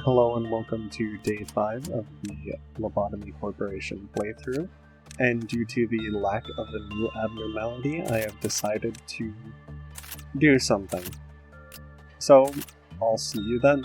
Hello and welcome to day 5 of the Lobotomy Corporation playthrough, and due to the lack of a new abnormality, I have decided to do something. So, I'll see you then.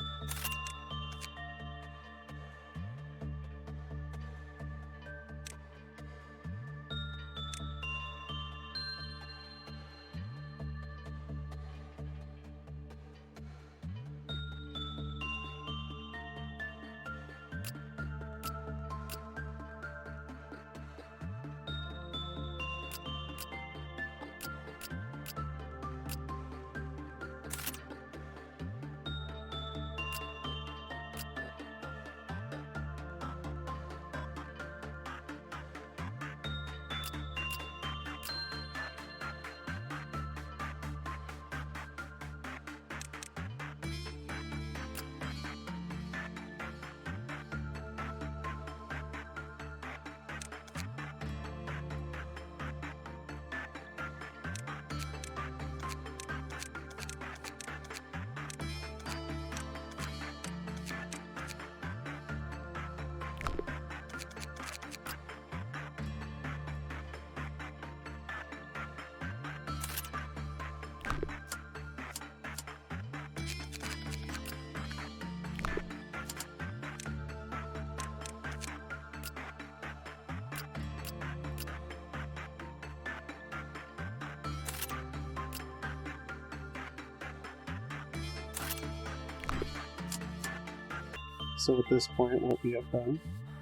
So at this point, what we have done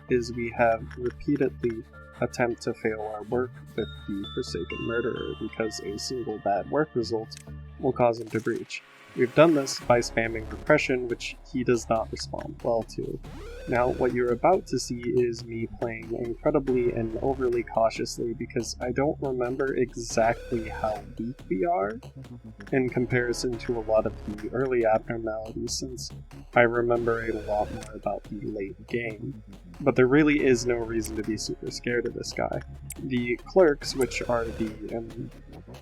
is we have repeatedly attempted to fail our work with the Forsaken Murderer because a single bad work result will cause him to breach. We've done this by spamming repression, which he does not respond well to. Now, what you're about to see is me playing incredibly and overly cautiously because I don't remember exactly how weak we are in comparison to a lot of the early abnormalities, since I remember a lot more about the late game. But there really is no reason to be super scared of this guy. The clerks, which are the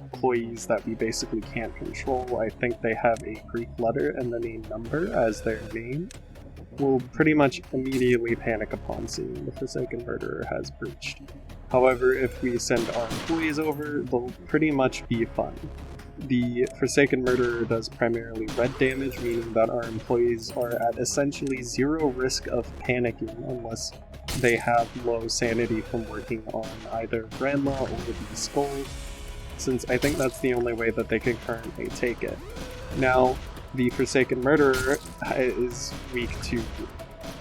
employees that we basically can't control, I think they have a Greek letter and then a number as their name, will pretty much immediately panic upon seeing the Forsaken Murderer has breached. However, if we send our employees over, they'll pretty much be fine. The Forsaken Murderer does primarily red damage, meaning that our employees are at essentially zero risk of panicking unless they have low sanity from working on either Grandma or the Skull, since I think that's the only way that they can currently take it. Now, the Forsaken Murderer is weak to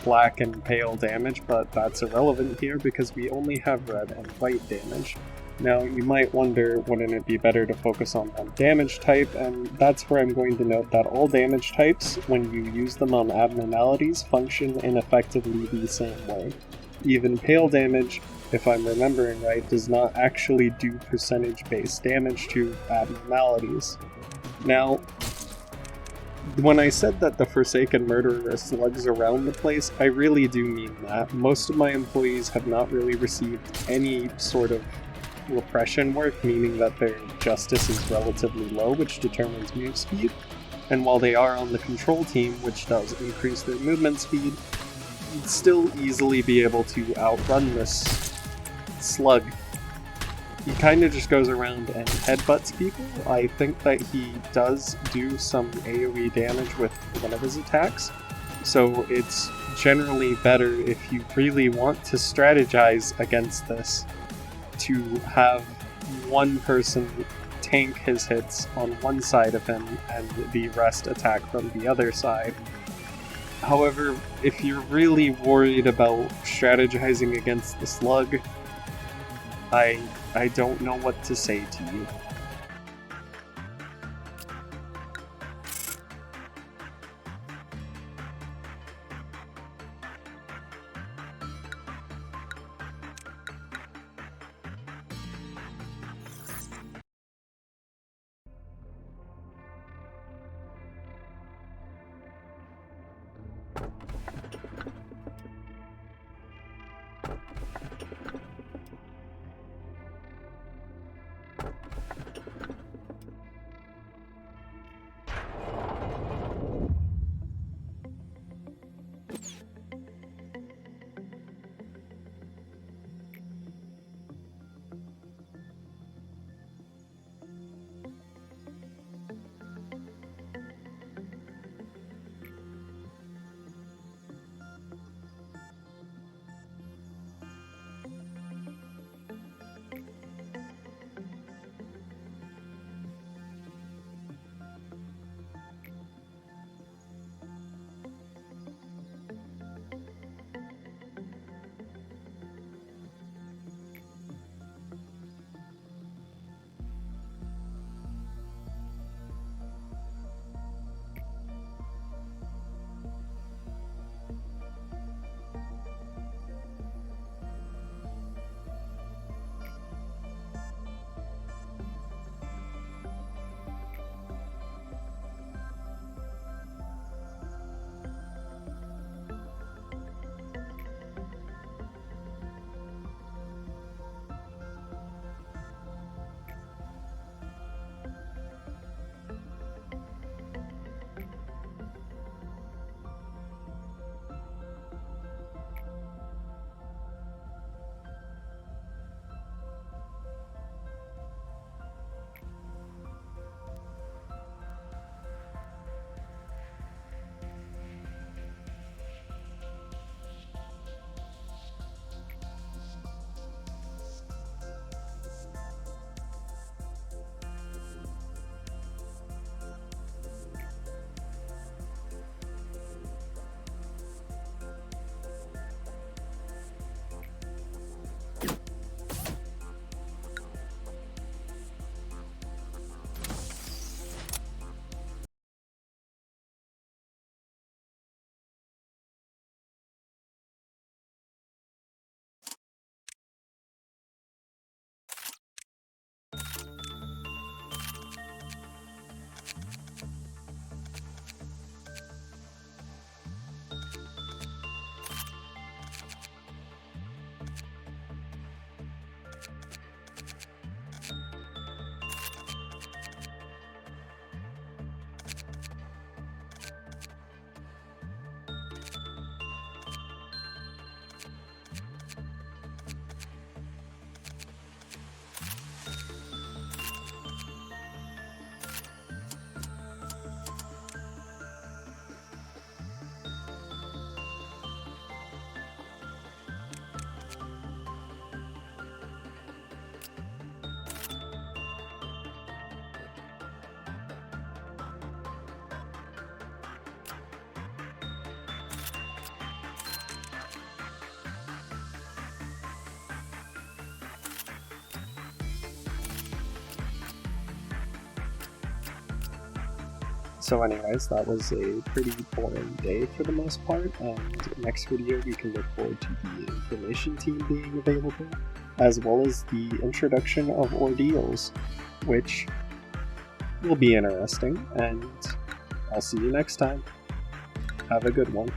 black and pale damage, but that's irrelevant here because we only have red and white damage. Now, you might wonder, wouldn't it be better to focus on one damage type, and that's where I'm going to note that all damage types, when you use them on abnormalities, function in effectively the same way. Even pale damage, if I'm remembering right, does not actually do percentage-based damage to abnormalities. Now, when I said that the Forsaken Murderer slugs around the place, I really do mean that. Most of my employees have not really received any sort of repression work, meaning that their justice is relatively low, which determines move speed. And while they are on the control team, which does increase their movement speed, you'd still easily be able to outrun this slug. He kind of just goes around and headbutts people. I think that he does do some AoE damage with one of his attacks, so it's generally better if you really want to strategize against this to have one person tank his hits on one side of him and the rest attack from the other side. However, if you're really worried about strategizing against the slug, I don't know what to say to you. So anyways, that was a pretty boring day for the most part, and next video we can look forward to the information team being available, as well as the introduction of ordeals, which will be interesting, and I'll see you next time. Have a good one.